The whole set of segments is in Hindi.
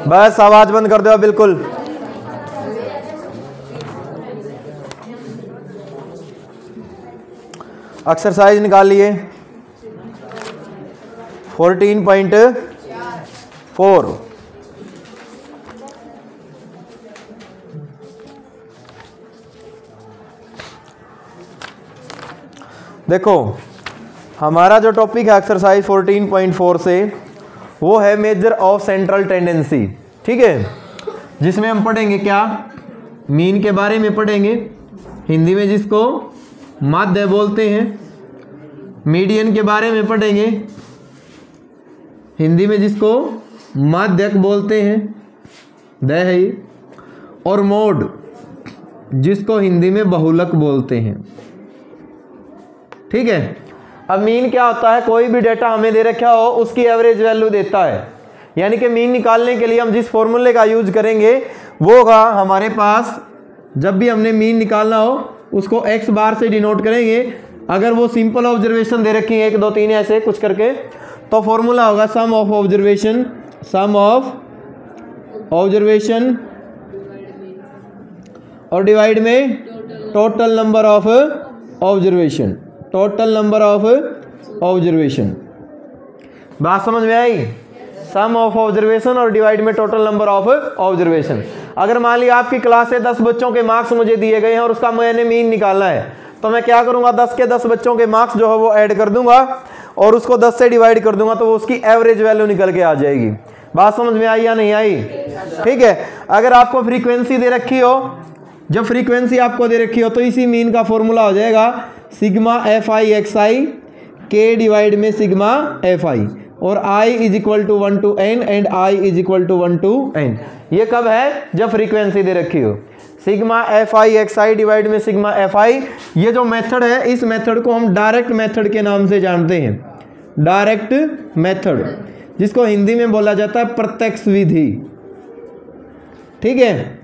बस आवाज बंद कर दो बिल्कुल। एक्सरसाइज निकाल लिए 14.4। देखो हमारा जो टॉपिक है एक्सरसाइज 14.4 से वो है मेजर ऑफ सेंट्रल टेंडेंसी, ठीक है, जिसमें हम पढ़ेंगे क्या, मीन के बारे में पढ़ेंगे, हिंदी में जिसको माध्य बोलते हैं, मीडियन के बारे में पढ़ेंगे, हिंदी में जिसको माध्यक बोलते हैं, द है, और मोड जिसको हिंदी में बहुलक बोलते हैं, ठीक है। अब मीन क्या होता है, कोई भी डेटा हमें दे रखा हो उसकी एवरेज वैल्यू देता है, यानी कि मीन निकालने के लिए हम जिस फॉर्मूले का यूज करेंगे वो होगा हमारे पास, जब भी हमने मीन निकालना हो उसको x बार से डिनोट करेंगे। अगर वो सिंपल ऑब्जर्वेशन दे रखी है 1 2 3 ऐसे कुछ करके, तो फॉर्मूला होगा sum of observation, sum of observation और डिवाइड में total number of observation, total number of observation. बात समझ में आई, सम ऑफ ऑब्जर्वेशन और डिवाइड में टोटल नंबर ऑफ ऑब्जर्वेशन। अगर मान लिया आपकी क्लास से 10 बच्चों के मार्क्स मुझे दिए गए हैं और उसका मैंने मीन निकालना है, तो मैं क्या करूंगा, 10 के 10 बच्चों के मार्क्स जो है वो ऐड कर दूंगा और उसको 10 से डिवाइड कर दूंगा, तो वो उसकी एवरेज वैल्यू निकल के आ जाएगी। बात समझ में आई या नहीं आई, ठीक है। अगर आपको फ्रीक्वेंसी दे रखी हो, जब फ्रीक्वेंसी आपको दे रखी हो तो इसी मीन का फॉर्मूला हो जाएगा sigma F I X I के डिवाइड में सिग्मा एफ आई, और i is equal to 1 to n and i is equal to 1 to n। ये कब है, जब फ्रीक्वेंसी दे रखी हो। Sigma F I X I divide में सिग्मा एफ आई, ये जो मेथड है इस मेथड को हम डायरेक्ट मेथड के नाम से जानते हैं, डायरेक्ट मेथड, जिसको हिंदी में बोला जाता है प्रत्यक्ष विधि, ठीक है।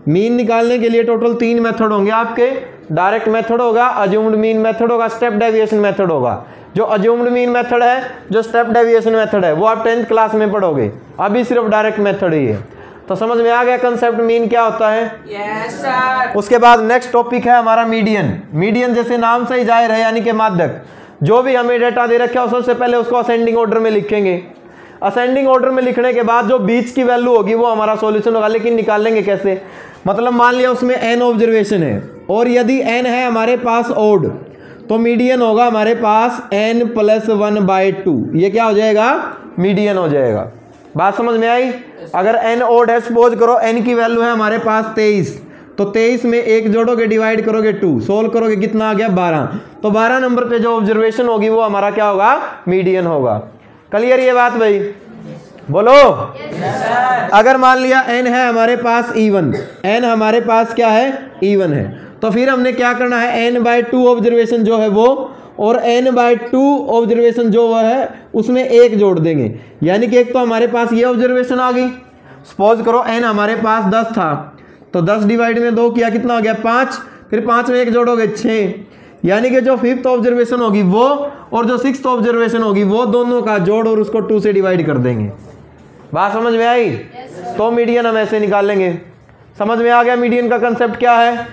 मीन निकालने के लिए टोटल 3 मेथड होंगे आपके, डायरेक्ट मेथड होगा, अज्यूम्ड मीन मेथड होगा, स्टेप डेविएशन मेथड होगा। जो अज्यूम्ड मीन मेथड है, जो स्टेप डेविएशन मेथड है, वो आप 10th क्लास में पढ़ोगे, अभी सिर्फ डायरेक्ट मेथड ही है। तो समझ में आ गया कंसेप्ट मीन क्या होता है? Yes sir. उसके बाद नेक्स्ट टॉपिक है हमारा मीडियन। मीडियन जैसे नाम से ही जाहिर है, यानी कि माध्यक। जो भी हमें डेटा दे रखा है सबसे पहले उसको असेंडिंग ऑर्डर में लिखेंगे। असेंडिंग ऑर्डर में लिखने के बाद जो बीच की वैल्यू होगी वो हमारा सॉल्यूशन होगा। लेकिन निकालेंगे कैसे, मतलब मान लिया उसमें n ऑब्जर्वेशन है और यदि n है हमारे पास ओड, तो मीडियन होगा हमारे पास n + 1/2। ये क्या हो जाएगा, मीडियन हो जाएगा। बात समझ में आई? अगर n ओड है, सपोज करो n की वैल्यू है हमारे पास 23, तो 23 में 1 जोड़ोगे, डिवाइड करोगे 2, सोल्व करोगे, कितना आ गया 12। तो 12 नंबर पे जो ऑब्जर्वेशन होगी वो हमारा क्या होगा, मीडियन होगा। क्लियर ये बात भाई? बोलो। अगर मान लिया n है हमारे पास इवन, n हमारे पास क्या है, इवन है, तो फिर हमने क्या करना है, n/2 ऑब्जर्वेशन जो है वो, और n/2 ऑब्जर्वेशन जो वह है उसमें 1 जोड़ देंगे। यानी कि एक तो हमारे पास ये ऑब्जर्वेशन आ गई, सपोज करो n हमारे पास 10 था, तो 10 डिवाइड में 2 किया, कितना आ गया 5, फिर 5 में 1 जोड़ोगे 6, यानी कि जो 5th ऑब्जर्वेशन होगी वो और जो 6th ऑब्जर्वेशन होगी वो दोनों का जोड़ और उसको 2 से डिवाइड कर देंगे। बात समझ में आई? तो मीडियन हम ऐसे निकाल लेंगे। समझ में आ गया मीडियन का कंसेप्ट क्या है?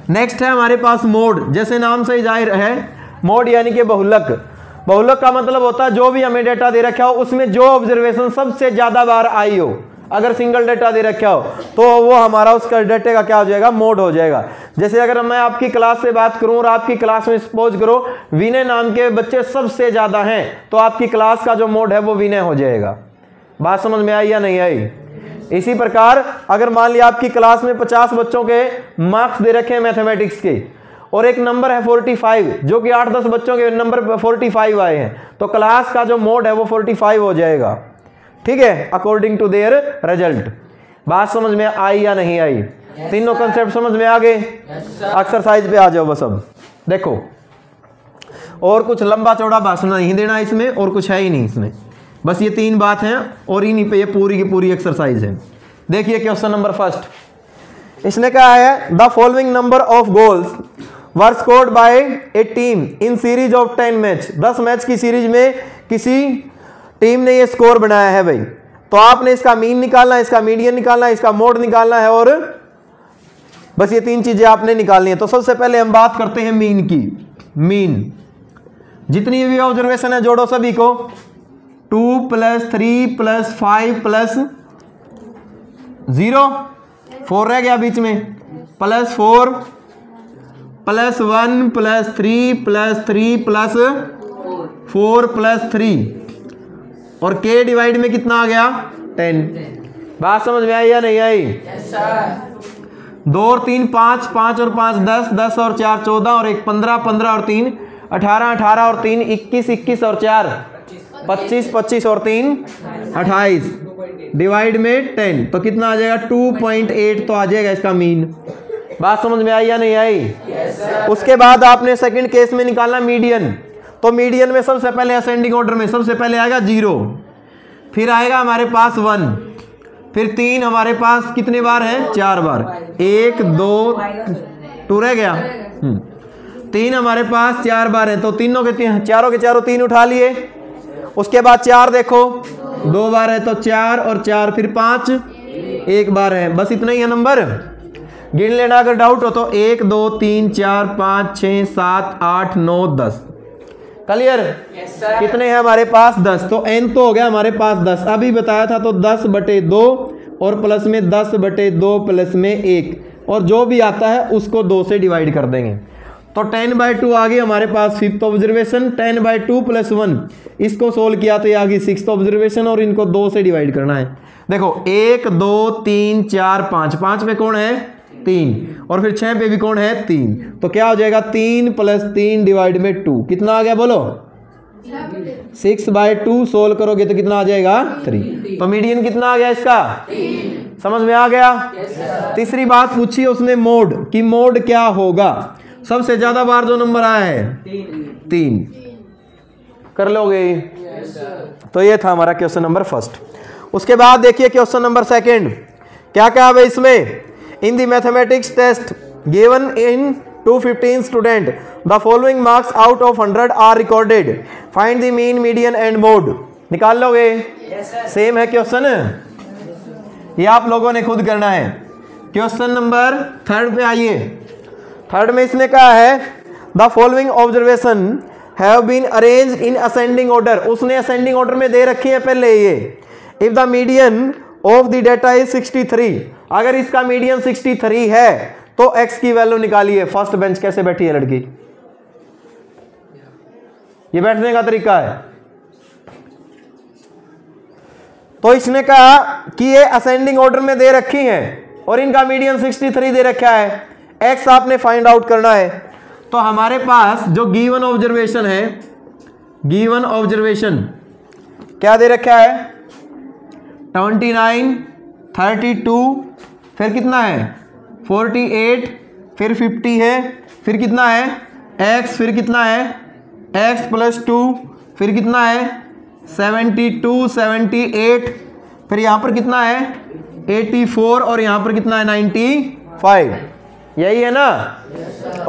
नेक्स्ट है हमारे पास मोड। जैसे नाम से ही जाहिर है, मोड यानी कि बहुलक। बहुलक का मतलब होता है जो भी हमें डेटा दे रखा हो उसमें जो ऑब्जर्वेशन सबसे ज्यादा बार आई हो। अगर सिंगल डेटा दे रखा हो तो वो हमारा उसका डेटे का क्या हो जाएगा, मोड हो जाएगा। जैसे अगर मैं आपकी क्लास से बात करूं और आपकी क्लास में सपोज करो विनय नाम के बच्चे सबसे ज्यादा हैं, तो आपकी क्लास का जो मोड है वो विनय हो जाएगा। बात समझ में आई या नहीं आई? इसी प्रकार अगर मान लिया आपकी क्लास में 50 बच्चों के मार्क्स दे रखे हैं मैथमेटिक्स के और एक नंबर है 45, जो कि 8-10 बच्चों के नंबर 45 आए हैं, तो क्लास का जो मोड है वो 45 हो जाएगा, ठीक है, अकॉर्डिंग टू देयर रिजल्ट। बात समझ में आई या नहीं आई? तीनों कंसेप्ट समझ में आ गए? एक्सरसाइज पे आ जाओ बस। अब देखो, और कुछ लंबा चौड़ा भाषण नहीं देना इसमें, और कुछ है ही नहीं इसमें, बस ये 3 बात हैं और इन्हीं पे ये पूरी की पूरी एक्सरसाइज है। देखिए क्वेश्चन नंबर 1, इसने कहा है the following number of goals were scored by A team in series of 10 match. 10 match की सीरीज में किसी टीम ने ये स्कोर बनाया है भाई, तो आपने इसका मीन निकालना है, इसका मीडियन निकालना है, इसका मोड निकालना है, और बस ये 3 चीजें आपने निकालनी है। तो सबसे पहले हम बात करते हैं मीन की। मीन जितनी भी ऑब्जर्वेशन है जोड़ो सभी को, 2 + 3 + 5 + 0, 4 रह गया बीच में, +4 +1 + 3 + 3 + 4 + 3, और k डिवाइड में कितना आ गया 10। बात समझ में आई या नहीं आई? 2 और 3 5, 5 और 5 10, 10 और 4 14, और 1 15, 15 और 3 18, 18 और 3 21, 21 और 4 25, 25 और 3 28, डिवाइड में 10, तो कितना आ जाएगा 2.8, तो आ जाएगा इसका मीन। बात समझ में आई या नहीं आई? उसके बाद आपने सेकंड केस में निकालना मीडियन। तो मीडियन में सबसे पहले असेंडिंग ऑर्डर में सबसे पहले आएगा 0, फिर आएगा हमारे पास 1, फिर 3 हमारे पास कितने बार है 4 बार, 1 2 2 रह गया, 3 हमारे पास 4 बार है, तो तीनों के चारों के चारों 3 उठा लिए। उसके बाद 4 देखो 2 बार है, तो 4 और 4, फिर 5 1 बार है, बस इतना ही है नंबर। गिन लेना अगर डाउट हो तो। 1 2 3 4 5 6 7 8 9 10, क्लियर? कितने हैं हमारे पास 10, तो n तो हो गया हमारे पास 10। अभी बताया था तो 10/2 और प्लस में 10/2 प्लस में 1, और जो भी आता है उसको 2 से डिवाइड कर देंगे। तो 10/2 आ गई हमारे पास 5th ऑब्जर्वेशन, 10/2 + 1, इसको सोल्व किया तो ये आ गई 6th ऑब्जर्वेशन, और इनको 2 से डिवाइड करना है। देखो 1 2 3 4 5, 5 पे कौन है 3, और फिर 6 पे भी कौन है 3, तो क्या हो जाएगा 3 + 3 डिवाइड में 2, कितना आ गया बोलो 6/2, सोल्व करोगे तो कितना आ जाएगा 3। तो मीडियन कितना आ गया इसका 3। समझ में आ गया? तीसरी बात पूछी उसने मोड कि मोड क्या होगा। सबसे ज्यादा बार जो नंबर आया है 3, कर लोगे? तो ये था हमारा क्वेश्चन नंबर फर्स्ट। उसके बाद देखिए क्वेश्चन नंबर सेकंड, क्या क्या है इसमें। In the mathematics test given in 215 student the following marks out of 100 are recorded, find the mean median and mode. निकाल लोगे? सेम है क्वेश्चन, ये आप लोगों ने खुद करना है। क्वेश्चन नंबर 3 पे आइए। 3 में इसने कहा है the following observation have been arranged in ascending order. उसने असेंडिंग ऑर्डर में दे रखी है पहले ये। If the median of the data is 63, अगर इसका मीडियन 63 है तो x की वैल्यू निकालिए। फर्स्ट बेंच कैसे बैठी है लड़की, ये बैठने का तरीका है। तो इसने कहा कि ये असेंडिंग ऑर्डर में दे रखी हैं और इनका मीडियन 63 दे रखा है, x आपने फाइंड आउट करना है। तो हमारे पास जो गिवन ऑब्जर्वेशन है, गिवन ऑब्जर्वेशन क्या दे रखा है 29, 32, फिर कितना है 48, फिर 50 है, फिर कितना है x, फिर कितना है x + 2, फिर कितना है 72, 78, फिर यहाँ पर कितना है 84, और यहाँ पर कितना है 95, यही है ना?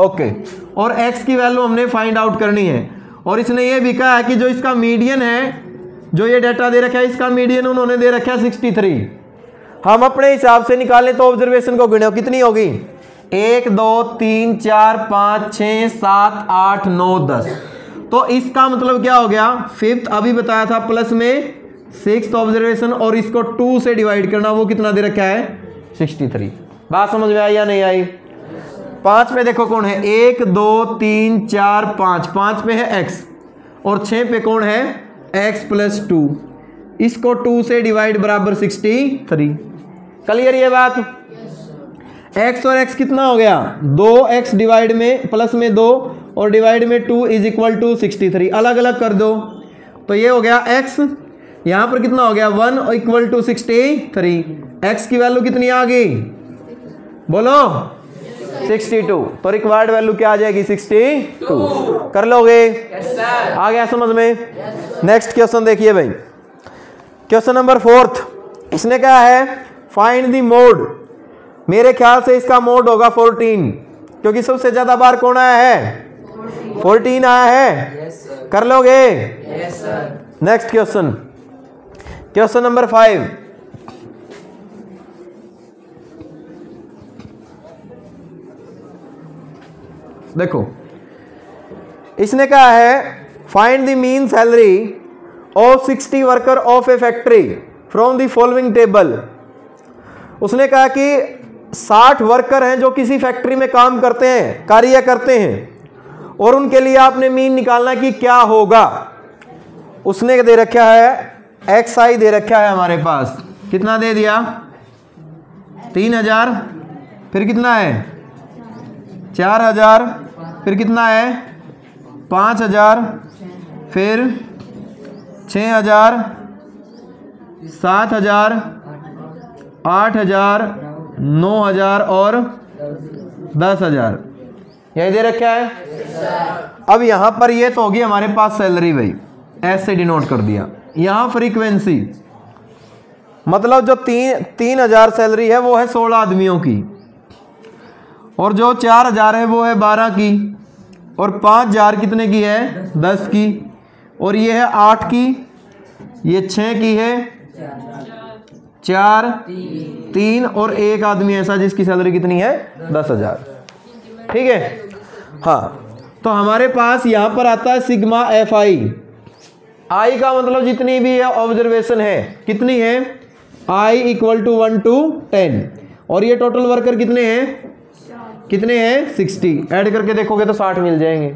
ओके। और x की वैल्यू हमने फाइंड आउट करनी है। और इसने ये भी कहा है कि जो इसका मीडियन है, जो ये डाटा दे रखा है, इसका मीडियन उन्होंने दे रखा है 63। हम अपने हिसाब से निकालें तो ऑब्जर्वेशन को गिनो, कितनी होगी 1 2 3 4 5 6 7 8 9 10। तो इसका मतलब क्या हो गया 5th अभी बताया था, प्लस में 6th ऑब्जर्वेशन, और इसको 2 से डिवाइड करना, वो कितना दे रखा है 63। बात समझ में आई या नहीं आई? 5 पे देखो कौन है 1 2 3 4 5, 5 पे है x, और 6 पे कौन है x + 2, इसको 2 से डिवाइड बराबर 63। क्लियर ये बात? x और x कितना हो गया 2x डिवाइड में प्लस में 2 और डिवाइड में 2 = 63। अलग अलग कर दो तो ये हो गया x, यहाँ पर कितना हो गया 1 = 63। x की वैल्यू कितनी आ गई बोलो 62। तो रिक्वायर्ड वैल्यू क्या आ जाएगी 62। कर लोगे? आ गया समझ में? नेक्स्ट क्वेश्चन देखिए भाई, क्वेश्चन नंबर 4। इसने क्या है फाइंड द मोड। मेरे ख्याल से इसका मोड होगा 14, क्योंकि सबसे ज्यादा बार कौन आया है 14 आया है। कर लोगे? Next question, question number 5। देखो इसने कहा है find the mean salary of 60 worker of A factory from the following table. उसने कहा कि 60 वर्कर हैं जो किसी फैक्ट्री में काम करते हैं, कार्य करते हैं, और उनके लिए आपने मीन निकालना कि क्या होगा। उसने दे रखा है XI दे रखा है हमारे पास, कितना दे दिया 3000, फिर कितना है 4000, फिर कितना है 5000, फिर 6000, 7000, 8000, 9000 और 10000, यही दे रखा है। अब यहां पर ये तो होगी हमारे पास सैलरी भाई, ऐसे डिनोट कर दिया। यहां फ्रीक्वेंसी मतलब जो 3000 सैलरी है वो है 16 आदमियों की, और जो 4000 है वो है 12 की, और 5000 कितने की है 10 की, और ये है 8 की, ये 6 की है, 4, 3 और एक आदमी ऐसा जिसकी सैलरी कितनी है 10,000। ठीक है। हाँ, तो हमारे पास यहां पर आता है सिग्मा FI। आई का मतलब जितनी भी है ऑब्जर्वेशन है, कितनी है I = 1 to 10, और ये टोटल वर्कर कितने हैं 60। ऐड करके देखोगे तो 60 मिल जाएंगे।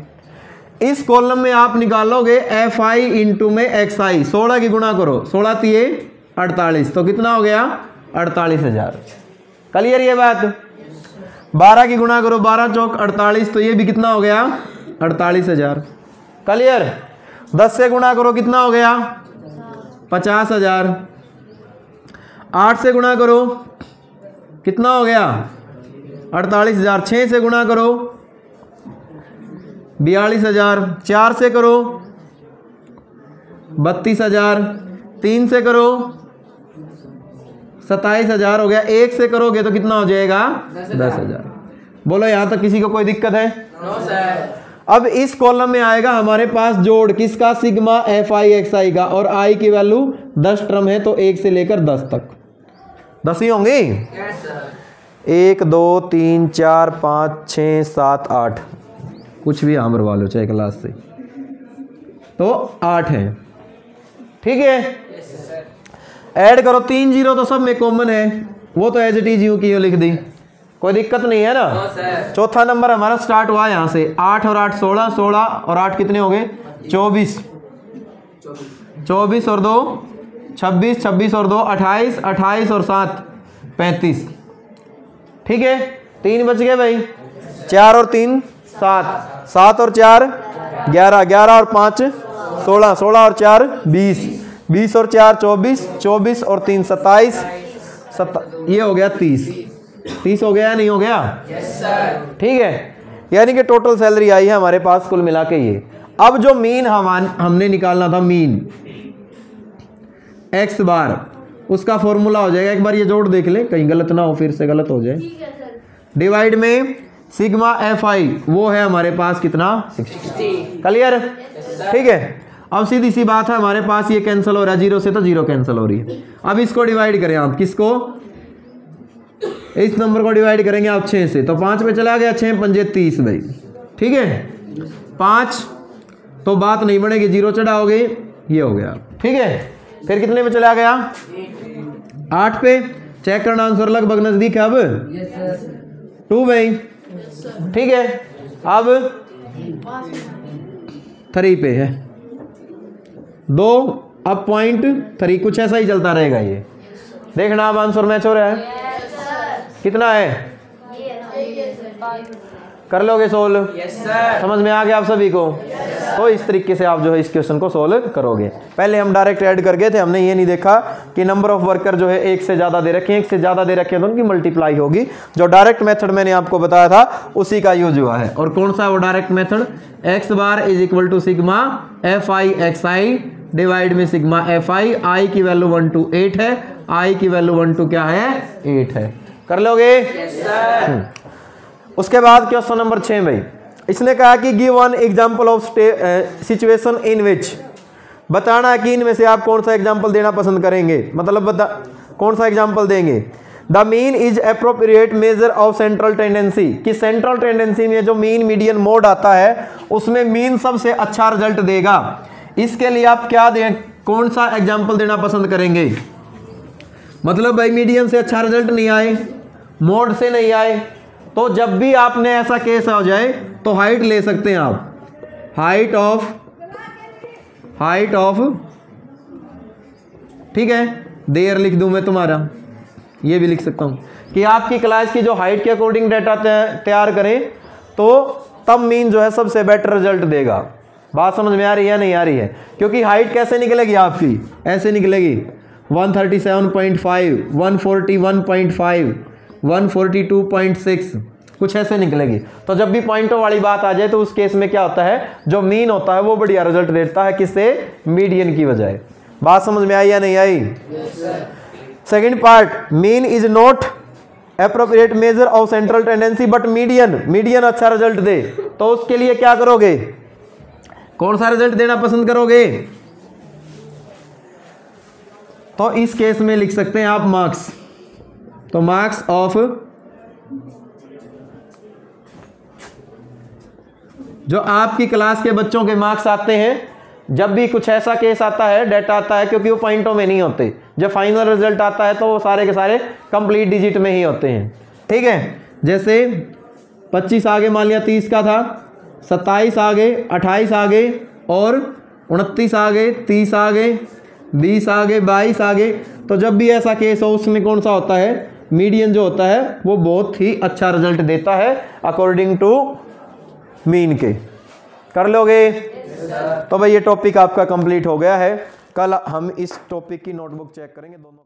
इस कॉलम में आप निकालोगे FI इंटू में XI, 16 की गुणा करो, 16 तिये 48, तो कितना हो गया 48,000। क्लियर ये बात। 12 की गुणा करो, 12 चौक 48, तो ये भी कितना हो गया 48,000। क्लियर। 10 से गुणा करो, कितना हो गया 50,000। 8 से गुणा करो, कितना हो गया 48,000। 6 से गुणा करो 42,000। 4 से करो 32,000। 3 से करो 27,000 हो गया। 1 से करोगे तो कितना हो जाएगा 10,000। बोलो यहां तक किसी को कोई दिक्कत है? No sir. अब इस कॉलम में आएगा हमारे पास जोड़ किसका, सिग्मा FI XI का, और I की वैल्यू 10 टर्म है तो 1 से लेकर 10 तक 10 ही होंगी। 1 2 3 4 5 6 7 8, कुछ भी हम भरवा लो चाहे क्लास से, तो 8 है। ठीक है। ऐड करो 3 0 तो सब में कॉमन है, वो तो एज इट इज यूं की यूं लिख दी, कोई दिक्कत नहीं है ना। चौथा नंबर हमारा स्टार्ट हुआ यहां से, 8 और 8 16, 16 और 8 कितने हो गए 24, 24 और 2 26, 26 और 2 28, 28 और 7 35। ठीक है। 3 बच गए भाई, 4 और 3 7, 7 और 4 11, 11 और 5 16, 16 और 4 20, 20 और 4 24, 24 और 3 27, ये हो गया 30। 30 हो गया नहीं हो गया? Yes sir. ठीक है। यानी कि टोटल सैलरी आई है हमारे पास कुल मिला के ये। अब जो मीन हमने निकालना था, मीन x बार, उसका फॉर्मूला हो जाएगा, एक बार ये जोड़ देख ले कहीं गलत ना हो, फिर से गलत हो जाए। डिवाइड में सिग्मा FI, वो है हमारे पास कितना 60। क्लियर। ठीक है। अब सीधी सी बात है, हमारे पास ये कैंसिल हो रहा है, 0 से तो 0 कैंसिल हो रही है। अब इसको डिवाइड करें आप, किसको, इस नंबर को डिवाइड करेंगे आप 6 से, तो 5 पे चला गया, 6 पंजे 30 भाई। ठीक है। 5 तो बात नहीं बढ़ेगी, 0 चढ़ाओगे, ये हो गया। ठीक है। फिर कितने पे चला गया 8 पे। चेक करना आंसर लगभग नजदीक है। अब 2 भाई। ठीक है। अब 3 पे है 2, अब 0.3, कुछ ऐसा ही चलता रहेगा ये। देखना अब आंसर मैच हो रहा है। कितना है कर लोगे सोल्व? समझ में आ गया आप सभी को? तो इस तरीके से आप जो है इस क्वेश्चन को सोल्व करोगे। पहले हम डायरेक्ट ऐड कर गए थे, हमने ये नहीं देखा कि नंबर ऑफ वर्कर जो है 1 से ज़्यादा दे रखे हैं, 1 से ज़्यादा दे रखे हैं तो उनकी मल्टीप्लाई होगी। जो डायरेक्ट मेथड मैंने आपको बताया था उसी का यूज हुआ है। और कौन सा है वो direct method? x bar is equal to sigma FI XI divide में सिग्मा FI। I की वैल्यू 1 to 8 है, I की वैल्यू 1 to क्या है 8 है। कर लोगे? उसके बाद क्वेश्चन नंबर 6 भाई, इसने कहा कि give one example of situation in which बताना है कि इनमें से आप कौन सा एग्जाम्पल देना पसंद करेंगे, मतलब कौन सा एग्जाम्पल देंगे। The mean is appropriate major of central tendency, कि सेंट्रल टेंडेंसी में जो मीन मीडियन मोड आता है उसमें मीन सबसे अच्छा रिजल्ट देगा। इसके लिए आप क्या दें, कौन सा एग्जाम्पल देना पसंद करेंगे। मतलब भाई मीडियन से अच्छा रिजल्ट नहीं आए, मोड से नहीं आए, तो जब भी आपने ऐसा केस हो जाए तो हाइट ले सकते हैं आप, हाइट ऑफ ठीक है, देयर लिख दूं मैं तुम्हारा, ये भी लिख सकता हूं कि आपकी क्लास की जो हाइट के अकॉर्डिंग डाटा तैयार करें तो तब मीन जो है सबसे बेटर रिजल्ट देगा। बात समझ में आ रही है नहीं आ रही है, क्योंकि हाइट कैसे निकलेगी आपकी, ऐसे निकलेगी 137.5, 141.5, 142.6, कुछ ऐसे निकलेगी। तो जब भी पॉइंटों वाली बात आ जाए तो उस केस में क्या होता है, जो मीन होता है वो बढ़िया रिजल्ट देता है, किससे, मीडियन की बजाय। बात समझ में आई या नहीं आई। Second part, mean is not appropriate measure of central tendency but median अच्छा रिजल्ट दे, तो उसके लिए क्या करोगे, कौन सा रिजल्ट देना पसंद करोगे। तो इस केस में लिख सकते हैं आप मार्क्स, तो मार्क्स ऑफ जो आपकी क्लास के बच्चों के मार्क्स आते हैं, जब भी कुछ ऐसा केस आता है, डाटा आता है, क्योंकि वो पॉइंटों में नहीं होते, जब फाइनल रिजल्ट आता है तो वो सारे के सारे कंप्लीट डिजिट में ही होते हैं। ठीक है, जैसे 25 आगे मान लिया 30 का था, 27 आगे, 28 आगे और 29 आगे, 30 आगे, 20 आगे, 22 आगे। तो जब भी ऐसा केस हो उसमें कौन सा होता है, मीडियन जो होता है वो बहुत ही अच्छा रिजल्ट देता है अकॉर्डिंग टू मीन के। कर लोगे। तो भाई ये टॉपिक आपका कंप्लीट हो गया है। कल हम इस टॉपिक की नोटबुक चेक करेंगे दोनों।